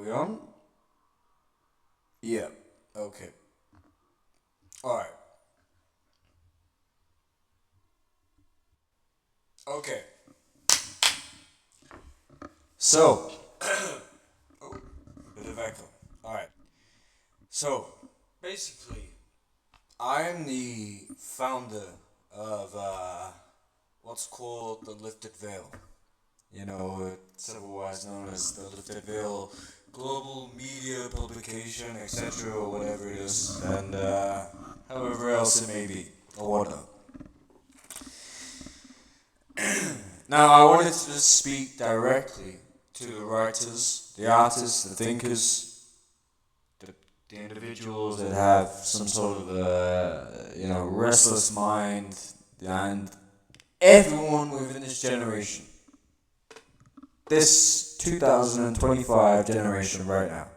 we on? Yeah. Okay. Alright. Okay. So, oh, bit of echo. Alright. So, basically, I'm the founder of what's called the Lifted Veil. It's otherwise known as the Lifted Veil Global Media Publication, etc., or whatever it is, and however else it may be, or whatnot. Now, I wanted to just speak directly to the writers, the artists, the thinkers, the, the individuals that have some sort of restless mind, and everyone within this generation, this 2025 generation right now.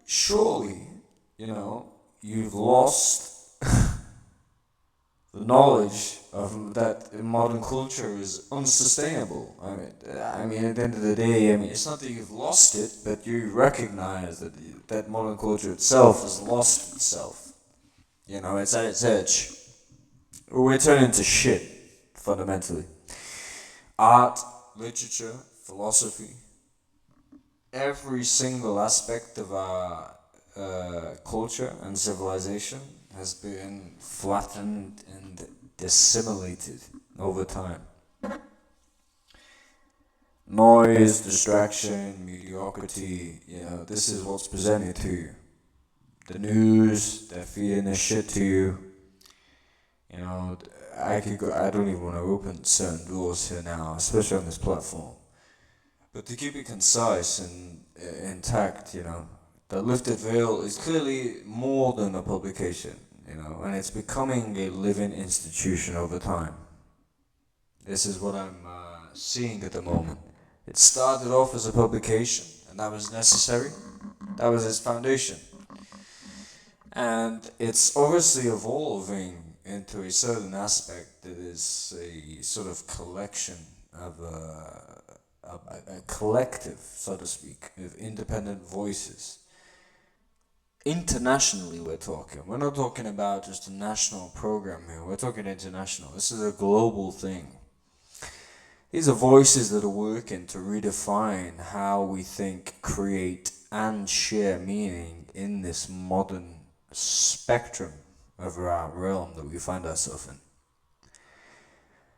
Surely, you've lost the knowledge of that modern culture is unsustainable. I mean, at the end of the day, it's not that you've lost it, but you recognize that modern culture itself has lost itself. It's at its edge. We're turning to shit, fundamentally. Art, literature, philosophy, every single aspect of our culture and civilization has been flattened and assimilated over time. Noise, distraction, mediocrity, this is what's presented to you. The news, they're feeding this shit to you. I don't even want to open certain doors here now, especially on this platform. But to keep it concise and intact, the Lifted Veil is clearly more than a publication, and it's becoming a living institution over time. This is what I'm seeing at the moment. It started off as a publication, and that was necessary. That was its foundation. And it's obviously evolving into a certain aspect that is a sort of collection of a collective, so to speak, of independent voices. Internationally, we're talking. We're not talking about just a national program here. We're talking international. This is a global thing. These are voices that are working to redefine how we think, create, and share meaning in this modern spectrum of our realm that we find ourselves in.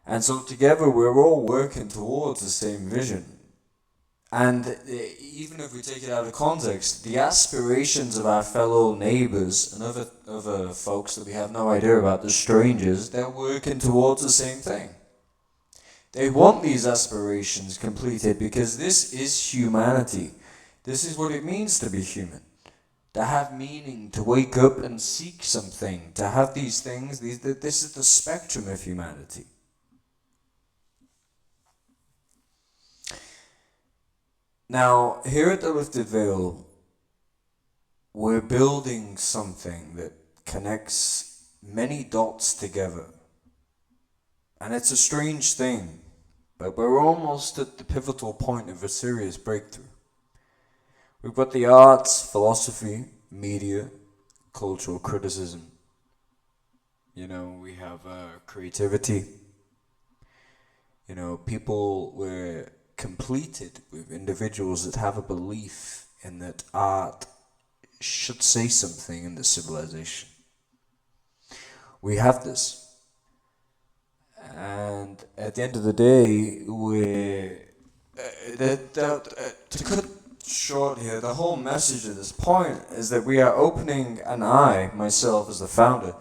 And so together we're all working towards the same vision. And even if we take it out of context, the aspirations of our fellow neighbors and other folks that we have no idea about, the strangers, they're working towards the same thing. They want these aspirations completed because this is humanity. This is what it means to be human. To have meaning, to wake up and seek something, to have these things, this is the spectrum of humanity. Now, here at the Lifted Veil, we're building something that connects many dots together. And it's a strange thing, but we're almost at the pivotal point of a serious breakthrough. We've got the arts, philosophy, media, cultural criticism. We have creativity. People were completed with individuals that have a belief in that art should say something in the civilization. We have this. And at the end of the day, to cut short here, the whole message at this point is that we are opening, and I, myself as the founder,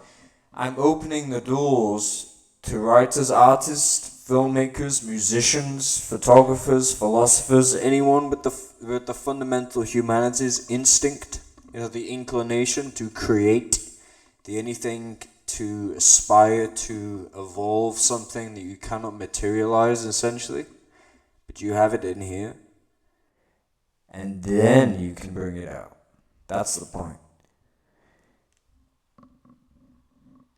I'm opening the doors to writers, artists, filmmakers, musicians, photographers, philosophers, anyone with the fundamental humanities instinct, the inclination to create, the anything to aspire to evolve something that you cannot materialize, essentially, but you have it in here, and then you can bring it out. That's the point.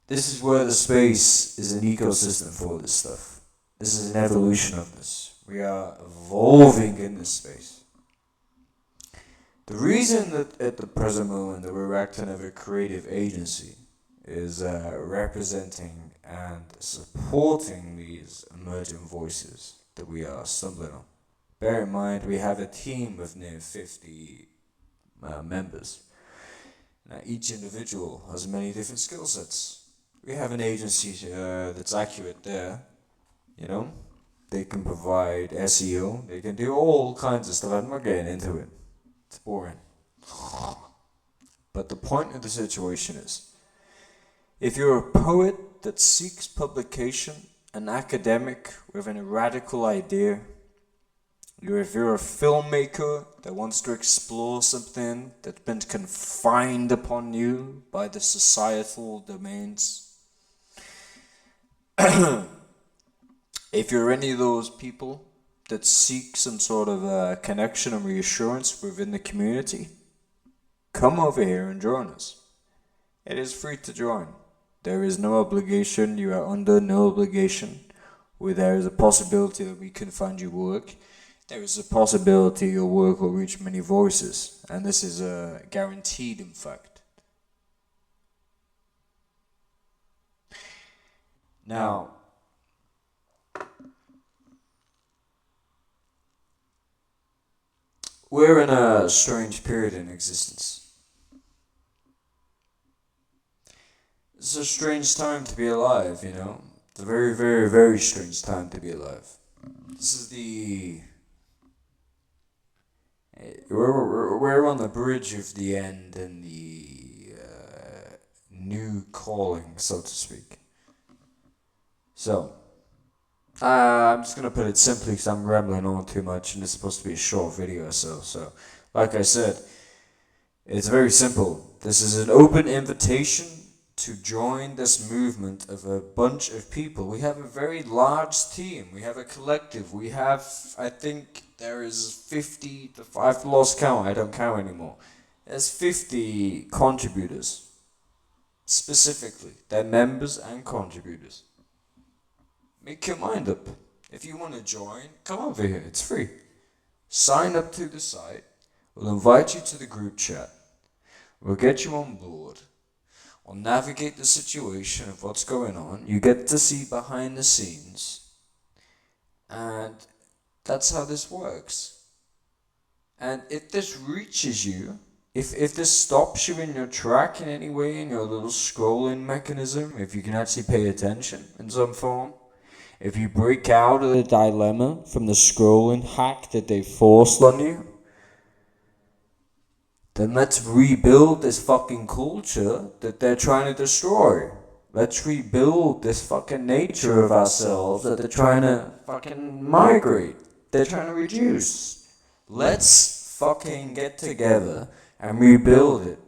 This is where the space is an ecosystem for this stuff. This is an evolution of this. We are evolving in this space. The reason that at the present moment that we're acting as a creative agency is representing and supporting these emergent voices that we are stumbling on. Bear in mind, we have a team of near 50 members. Now, each individual has many different skill sets. We have an agency that's accurate there, you know. They can provide SEO, they can do all kinds of stuff. I'm not getting into it. It's boring. But the point of the situation is, if you're a poet that seeks publication, an academic with a radical idea, if you're a filmmaker that wants to explore something that's been confined upon you by the societal domains, if you're any of those people that seek some sort of connection and reassurance within the community, come over here and join us. It is free to join. There is no obligation. You are under no obligation. Where there is a possibility that we can find you work, there is a possibility your work will reach many voices, and this is guaranteed, in fact. Now, we're in a strange period in existence. It's a strange time to be alive, you know. It's a very, very, very strange time to be alive. This is the... We're on the bridge of the end and the new calling, so to speak. So, I'm just going to put it simply because I'm rambling on too much and it's supposed to be a short video, so like I said, it's very simple. This is an open invitation to join this movement of a bunch of people. We have a very large team. We have a collective. We have, I think there is 50, I've lost count, I don't count anymore. There's 50 contributors, specifically. They're members and contributors. Make your mind up. If you want to join, come over here, it's free. Sign up to the site. We'll invite you to the group chat. We'll get you on board. We'll navigate the situation of what's going on. You get to see behind the scenes. And that's how this works. And if this reaches you, if this stops you in your track in any way, in your little scrolling mechanism, if you can actually pay attention in some form, if you break out of the dilemma from the scrolling hack that they forced on you, then let's rebuild this fucking culture that they're trying to destroy. Let's rebuild this fucking nature of ourselves that they're trying to fucking migrate. They're trying to reduce. Let's fucking get together and rebuild it.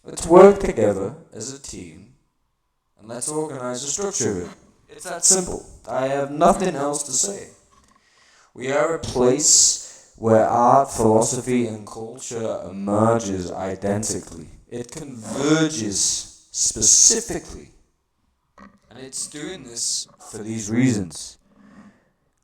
Let's work together as a team and let's organize the structure of it. It's that simple. I have nothing else to say. We are a place where art, philosophy, and culture emerges identically. It converges specifically. And it's doing this for these reasons.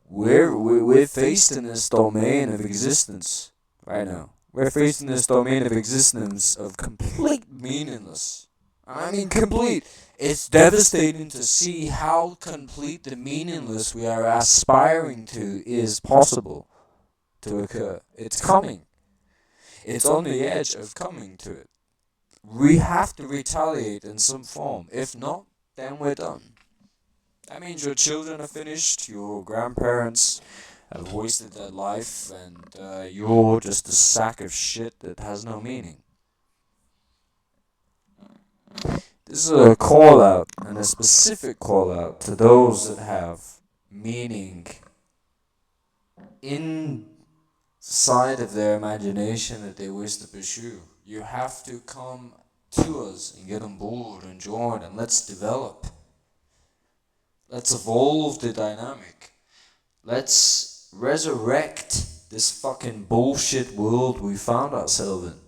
We're faced in this domain of existence right now. We're faced in this domain of existence of complete meaningless. I mean complete. It's devastating to see how complete the meaningless we are aspiring to is possible to occur. It's coming. It's on the edge of coming to it. We have to retaliate in some form. If not, then we're done. That means your children are finished, your grandparents have wasted their life, and you're just a sack of shit that has no meaning. This is a call out, and a specific call out to those that have meaning inside of their imagination that they wish to pursue. You have to come to us and get on board and join, and let's develop. Let's evolve the dynamic. Let's resurrect this fucking bullshit world we found ourselves in.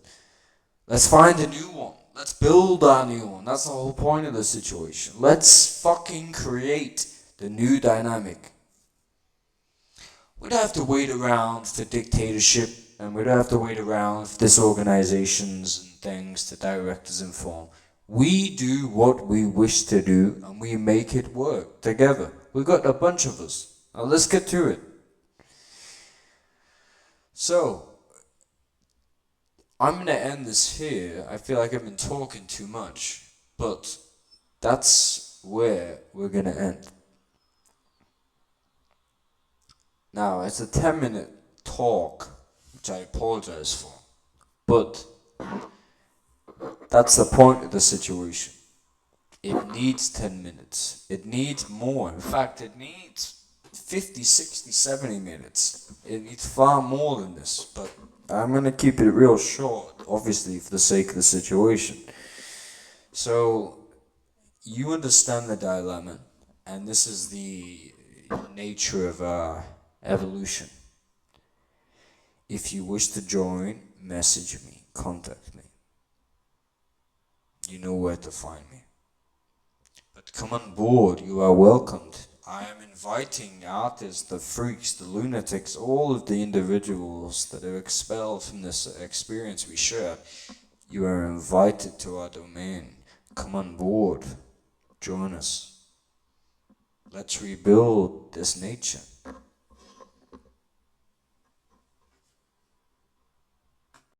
Let's find a new one. Let's build our new one. That's the whole point of the situation. Let's fucking create the new dynamic. We don't have to wait around for dictatorship, and we don't have to wait around for disorganizations and things to direct us and inform. We do what we wish to do, and we make it work together. We've got a bunch of us. Now let's get to it. So, I'm going to end this here. I feel like I've been talking too much, but that's where we're going to end. Now, it's a 10-minute talk, which I apologize for, but that's the point of the situation. It needs 10 minutes. It needs more. In fact, it needs 50, 60, 70 minutes. It needs far more than this, but I'm going to keep it real short, obviously, for the sake of the situation. So, you understand the dilemma, and this is the nature of evolution. If you wish to join, message me, contact me. You know where to find me. But come on board, you are welcomed. I am inviting artists, the freaks, the lunatics, all of the individuals that are expelled from this experience we share. You are invited to our domain. Come on board. Join us. Let's rebuild this nature.